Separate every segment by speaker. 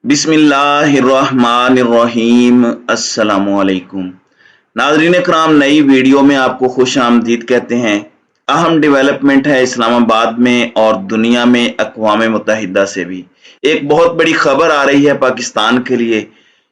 Speaker 1: बिस्मिल्लाहिर्रहमानिर्रहीम। अस्सलामुअलैकुम नाज़रीन कराम, नई वीडियो में आपको खुश आमदीद कहते हैं। अहम डेवलपमेंट है इस्लामाबाद में और दुनिया में अक़वाम मुत्तहिदा से भी एक बहुत बड़ी खबर आ रही है पाकिस्तान के लिए।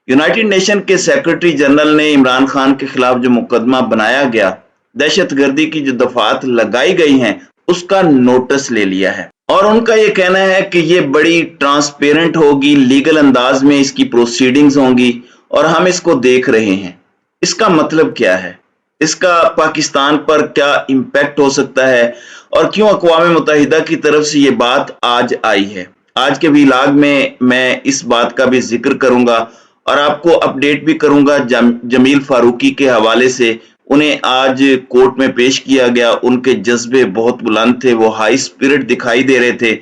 Speaker 1: यूनाइटेड नेशन के सेक्रेटरी जनरल ने इमरान खान के खिलाफ जो मुकदमा बनाया गया, दहशत गर्दी की जो दफात लगाई गई हैं, उसका नोटिस ले लिया है और उनका ये कहना है कि ये बड़ी ट्रांसपेरेंट होगी, लीगल अंदाज में इसकी प्रोसीडिंग्स होंगी और हम इसको देख रहे हैं। इसका मतलब क्या है, इसका पाकिस्तान पर क्या इम्पैक्ट हो सकता है और क्यों अक़वाम मुत्तहिदा की तरफ से ये बात आज आई है। आज के व्लॉग में मैं इस बात का भी जिक्र करूंगा और आपको अपडेट भी करूंगा जमील फारूकी के हवाले से। उन्हें आज कोर्ट में पेश किया गया, उनके जज्बे बहुत बुलंद थे, वो हाई स्पिरिट दिखाई दे रहे थे।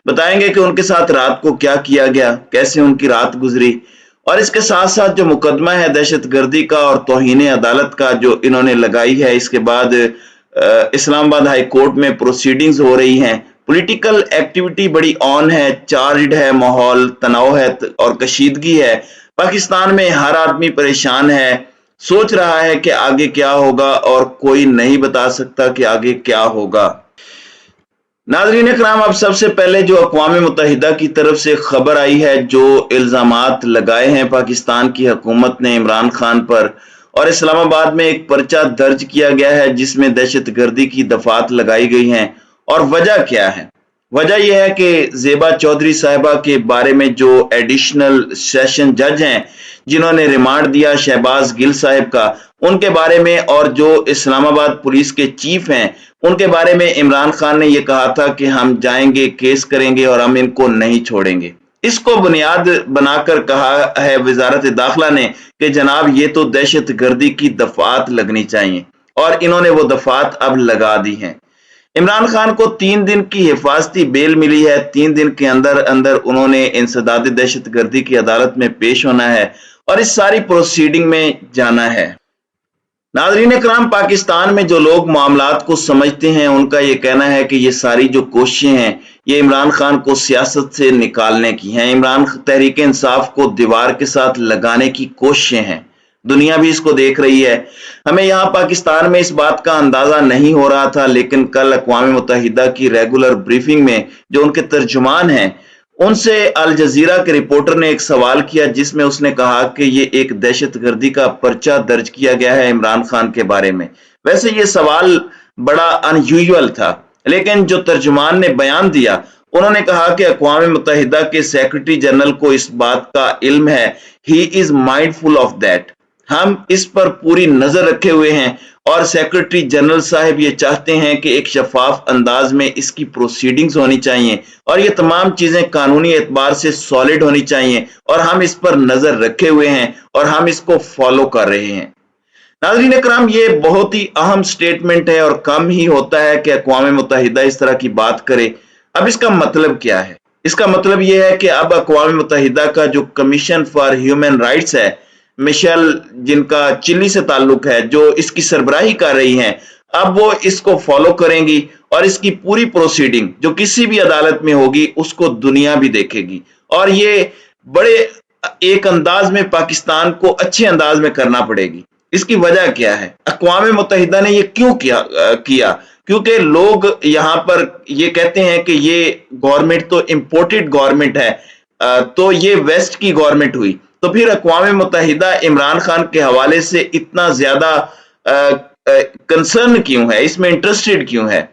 Speaker 1: बताएंगे कि उनके साथ रात को क्या किया गया, कैसे उनकी रात गुजरी और इसके साथ साथ जो मुकदमा है दहशत गर्दी का और तौहीन अदालत का जो इन्होंने लगाई है, इसके बाद इस्लामाबाद हाई कोर्ट में प्रोसीडिंग्स हो रही हैं। पॉलिटिकल एक्टिविटी बड़ी ऑन है, चार्ज्ड है, माहौल तनाव है और कशीदगी है। पाकिस्तान में हर आदमी परेशान है, सोच रहा है कि आगे क्या होगा और कोई नहीं बता सकता कि आगे क्या होगा। नाज़रीन इकराम, अब सबसे पहले जो अक़वाम मुत्तहिदा की तरफ से खबर आई है, जो इल्ज़ामात लगाए हैं पाकिस्तान की हुकूमत ने इमरान खान पर और इस्लामाबाद में एक पर्चा दर्ज किया गया है जिसमें दहशत गर्दी की दफात लगाई गई हैं। और वजह क्या है? वजह यह है कि ज़ेबा चौधरी साहिबा के बारे में जो एडिशनल सेशन जज हैं जिन्होंने रिमांड दिया शहबाज गिल साहिब का, उनके बारे में और जो इस्लामाबाद पुलिस के चीफ हैं उनके बारे में इमरान खान ने यह कहा था कि हम जाएंगे, केस करेंगे और हम इनको नहीं छोड़ेंगे। इसको बुनियाद बनाकर कहा है वजारत दाखिला ने कि जनाब ये तो दहशत गर्दी की दफात लगनी चाहिए और इन्होंने वो दफात अब लगा दी हैं। इमरान खान को 3 दिन की हिफाजती बेल मिली है। 3 दिन के अंदर अंदर उन्होंने इंसदाद दहशत गर्दी की अदालत में पेश होना है और इस सारी प्रोसीडिंग में जाना है। नाज़रीन इकराम, पाकिस्तान में जो लोग मामलात को समझते हैं उनका ये कहना है कि ये सारी जो कोशिशें हैं ये इमरान खान को सियासत से निकालने की हैं। इमरान तहरीक इंसाफ को दीवार के साथ लगाने की कोशिशें हैं। दुनिया भी इसको देख रही है। हमें यहाँ पाकिस्तान में इस बात का अंदाजा नहीं हो रहा था, लेकिन कल अक़वाम मुत्तहिदा की रेगुलर ब्रीफिंग में जो उनके तर्जुमान हैं उनसे अल जजीरा के रिपोर्टर ने एक सवाल किया जिसमें उसने कहा कि ये एक दहशत गर्दी का पर्चा दर्ज किया गया है इमरान खान के बारे में। वैसे ये सवाल बड़ा अनयूजुअल था, लेकिन जो तर्जुमान ने बयान दिया उन्होंने कहा कि अक़वाम मुत्तहिदा के सेक्रेटरी जनरल को इस बात का इल्म है, he is mindful of that. हम इस पर पूरी नजर रखे हुए हैं और सेक्रेटरी जनरल साहब ये चाहते हैं कि एक शफाफ अंदाज में इसकी प्रोसीडिंग्स होनी चाहिए और ये तमाम चीजें कानूनी एतबार से सॉलिड होनी चाहिए और हम इस पर नजर रखे हुए हैं और हम इसको फॉलो कर रहे हैं। नाज़रीन इकराम, ये बहुत ही अहम स्टेटमेंट है और कम ही होता है कि अक़वाम मुत्तहिदा इस तरह की बात करे। अब इसका मतलब क्या है? इसका मतलब यह है कि अब अक़वाम मुत्तहिदा का जो कमीशन फॉर ह्यूमन राइट्स है, मिशेल जिनका चिली से ताल्लुक है, जो इसकी सरबराही कर रही हैं, अब वो इसको फॉलो करेंगी और इसकी पूरी प्रोसीडिंग जो किसी भी अदालत में होगी उसको दुनिया भी देखेगी और ये बड़े एक अंदाज में पाकिस्तान को अच्छे अंदाज में करना पड़ेगी। इसकी वजह क्या है? अक़वाम मुत्तहिदा ने ये क्यों किया? क्योंकि लोग यहाँ पर ये कहते हैं कि ये गवर्नमेंट तो इम्पोर्टेड गवर्नमेंट है, तो ये वेस्ट की गवर्नमेंट हुई, तो फिर अक़वाम मुत्तहिदा इमरान खान के हवाले से इतना ज्यादा कंसर्न क्यों है, इसमें इंटरेस्टेड क्यों है?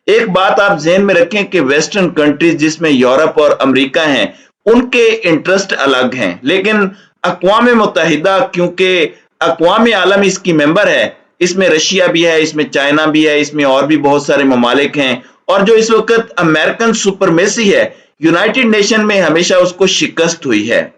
Speaker 1: एक बात आप ज़हन में रखें कि वेस्टर्न कंट्रीज जिसमें यूरोप और अमेरिका हैं उनके इंटरेस्ट अलग हैं, लेकिन अक़वाम मुत्तहिदा क्योंकि अक़वाम आलम इसकी मेंबर है, इसमें रशिया भी है, इसमें चाइना भी है, इसमें और भी बहुत सारे ममालिक हैं और जो इस वक्त अमेरिकन सुपरमेसी है यूनाइटेड नेशन में हमेशा उसको शिकस्त हुई है।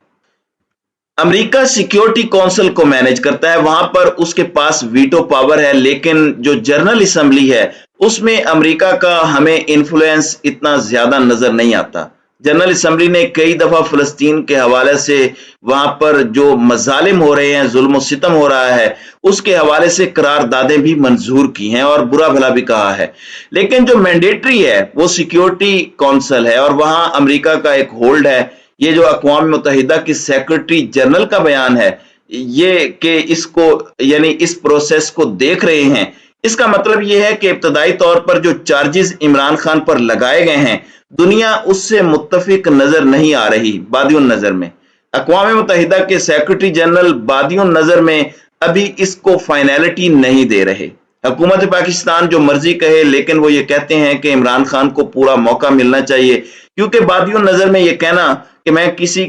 Speaker 1: अमेरिका सिक्योरिटी काउंसिल को मैनेज करता है, वहां पर उसके पास वीटो पावर है, लेकिन जो जनरल असेंबली है उसमें अमेरिका का हमें इन्फ्लुएंस इतना ज्यादा नजर नहीं आता। जनरल असेंबली ने कई दफा फलस्तीन के हवाले से वहां पर जो मजालिम हो रहे हैं, जुल्म सितम हो रहा है, उसके हवाले से करारदादें भी मंजूर की हैं और बुरा भला भी कहा है, लेकिन जो मैंडेटरी है वो सिक्योरिटी काउंसिल है और वहां अमेरिका का एक होल्ड है। ये जो अक़वाम मुत्तहिदा की सेक्रेटरी जनरल का बयान है, ये कि इसको यानी इस प्रोसेस को देख रहे हैं, इसका मतलब ये है कि इब्तदाई तौर पर जो चार्जेस इमरान खान पर लगाए गए हैं, दुनिया उससे मुत्तफिक नजर नहीं आ रही बादियुन नजर में। अक़वाम मुत्तहिदा के सेक्रेटरी जनरल बादियुन नजर में अभी इसको फाइनलिटी नहीं दे रहे। हुकूमत पाकिस्तान जो मर्जी कहे, लेकिन वो ये कहते हैं कि इमरान खान को पूरा मौका मिलना चाहिए, क्योंकि बादियों नजर में ये कहना कि मैं किसी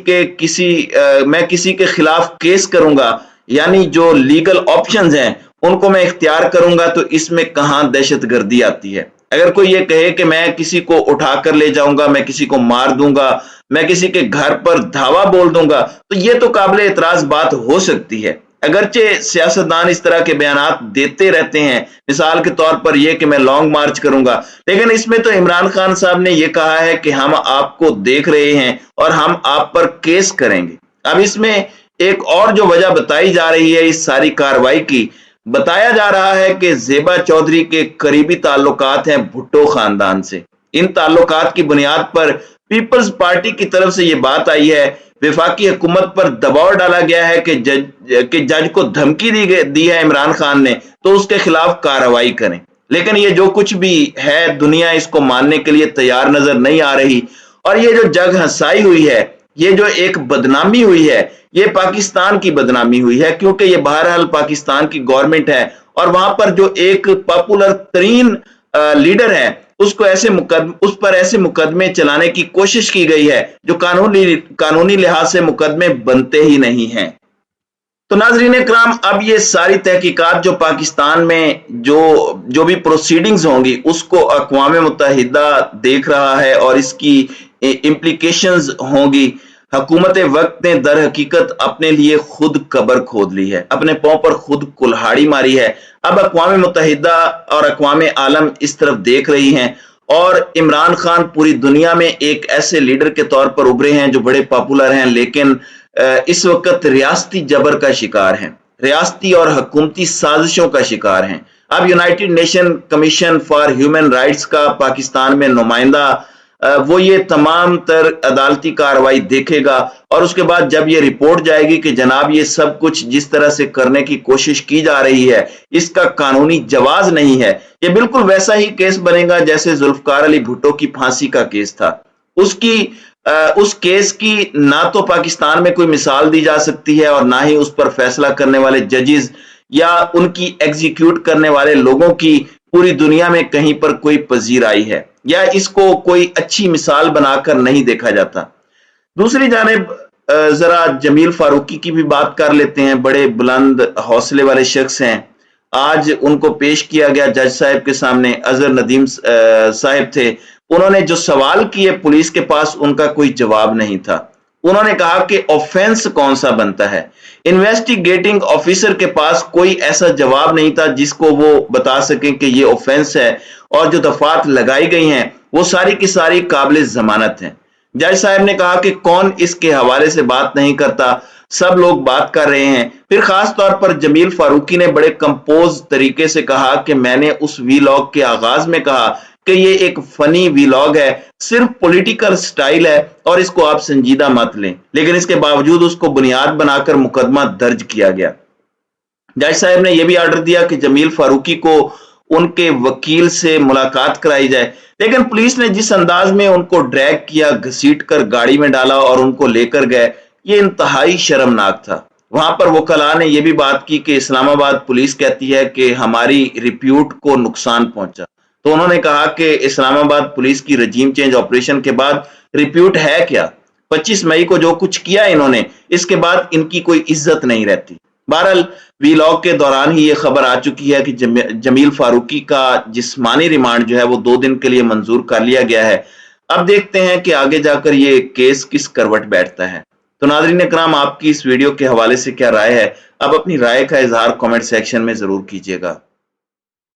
Speaker 1: के खिलाफ केस करूंगा, यानी जो लीगल ऑप्शंस हैं उनको मैं इख्तियार करूंगा, तो इसमें कहां दहशतगर्दी आती है। अगर कोई ये कहे कि मैं किसी को उठा कर ले जाऊंगा, मैं किसी को मार दूंगा, मैं किसी के घर पर धावा बोल दूंगा, तो ये तो काबिल एतराज बात हो सकती है। अगरचे सियासतदान इस तरह के बयानात देते रहते हैं, मिसाल के तौर पर यह कि मैं लॉन्ग मार्च करूंगा, लेकिन इसमें तो इमरान खान साहब ने यह कहा है कि हम आपको देख रहे हैं और हम आप पर केस करेंगे। अब इसमें एक और जो वजह बताई जा रही है इस सारी कार्रवाई की, बताया जा रहा है कि ज़ेबा चौधरी के करीबी ताल्लुकात हैं भुट्टो खानदान से। इन ताल्लुकात की बुनियाद पर पीपल्स पार्टी की तरफ से यह बात आई है, वफाकी हुकूमत पर दबाव डाला गया है कि जज को धमकी दी है इमरान खान ने, तो उसके खिलाफ कार्रवाई करें। लेकिन ये जो कुछ भी है, दुनिया इसको मानने के लिए तैयार नजर नहीं आ रही। और ये जो जग हंसाई हुई है, ये जो एक बदनामी हुई है, ये पाकिस्तान की बदनामी हुई है, क्योंकि ये बहरहाल पाकिस्तान की गवर्नमेंट है और वहां पर जो एक पॉपुलर तरीन लीडर है उस पर ऐसे मुकदमे चलाने की कोशिश की गई है जो कानूनी लिहाज से मुकदमे बनते ही नहीं हैं। तो नाज़रीन इकराम, अब ये सारी तहकीकात जो पाकिस्तान में जो भी प्रोसीडिंग्स होंगी उसको अक़वाम मुत्तहिदा देख रहा है और इसकी इम्प्लीकेशंस होंगी। हुकूमत वक्त ने दर हकीकत अपने लिए खुद कब्र खोद ली है, अपने पांव पर खुद कुल्हाड़ी मारी है। अब अक़वाम मुत्तहिदा और अक़वाम आलम इस तरफ देख रही हैं और इमरान खान पूरी दुनिया में एक ऐसे लीडर के तौर पर उभरे हैं जो बड़े पॉपुलर हैं, लेकिन इस वक्त रियासती जबर का शिकार हैं, रियासती और हुकूमती साजिशों का शिकार हैं। अब United nation commission for human rights का पाकिस्तान में नुमाइंदा वो ये तमाम तर अदालती कार्रवाई देखेगा और उसके बाद जब ये रिपोर्ट जाएगी कि जनाब ये सब कुछ जिस तरह से करने की कोशिश की जा रही है इसका कानूनी जवाज नहीं है, ये बिल्कुल वैसा ही केस बनेगा जैसे जुल्फकार अली भुट्टो की फांसी का केस था। उस केस की ना तो पाकिस्तान में कोई मिसाल दी जा सकती है और ना ही उस पर फैसला करने वाले जजेस या उनकी एग्जीक्यूट करने वाले लोगों की पूरी दुनिया में कहीं पर कोई पजीराई है, या इसको कोई अच्छी मिसाल बनाकर नहीं देखा जाता। दूसरी जानिब जरा जमील फारूकी की भी बात कर लेते हैं। बड़े बुलंद हौसले वाले शख्स हैं। आज उनको पेश किया गया जज साहब के सामने, अजहर नदीम साहब थे। उन्होंने जो सवाल किए पुलिस के पास उनका कोई जवाब नहीं था। उन्होंने कहा कि ऑफेंस कौन सा बनता है। इन्वेस्टिगेटिंग ऑफिसर के पास कोई ऐसा जवाब नहीं था जिसको वो बता सकें कि ये ऑफेंस है, और जो दफात लगाई गई हैं वो सारी की सारी काबिल जमानत हैं। जज साहब ने कहा कि कौन इसके हवाले से बात नहीं करता, सब लोग बात कर रहे हैं। फिर खास तौर पर जमील फारूकी ने बड़े कंपोज तरीके से कहा कि मैंने उस वीलॉग के आगाज में कहा कि ये एक फनी वीलॉग है, सिर्फ पॉलिटिकल स्टाइल है और इसको आप संजीदा मत लें, लेकिन इसके बावजूद उसको बुनियाद बनाकर मुकदमा दर्ज किया गया। जज साहब ने यह भी आर्डर दिया कि जमील फारूकी को उनके वकील से मुलाकात कराई जाए, लेकिन पुलिस ने जिस अंदाज में उनको ड्रैग किया, घसीट कर गाड़ी में डाला और उनको लेकर गए, ये इंतहाई शर्मनाक था। वहां पर वकला ने यह भी बात की कि इस्लामाबाद पुलिस कहती है कि हमारी रिप्यूट को नुकसान पहुंचा। तो उन्होंने कहा कि इस्लामाबाद पुलिस की रजीम चेंज ऑपरेशन के बाद रिप्यूट है क्या? 25 मई को जो कुछ किया इन्होंने, इसके बाद इनकी कोई इज्जत नहीं रहती। बहरहाल वीलॉग के दौरान ही ये खबर आ चुकी है कि जमील फारूकी का जिस्मानी रिमांड जो है वो 2 दिन के लिए मंजूर कर लिया गया है। अब देखते हैं कि आगे जाकर ये केस किस करवट बैठता है। तो नाज़रीन इकराम, आपकी इस वीडियो के हवाले से क्या राय है? आप अपनी राय का इजहार कमेंट सेक्शन में जरूर कीजिएगा।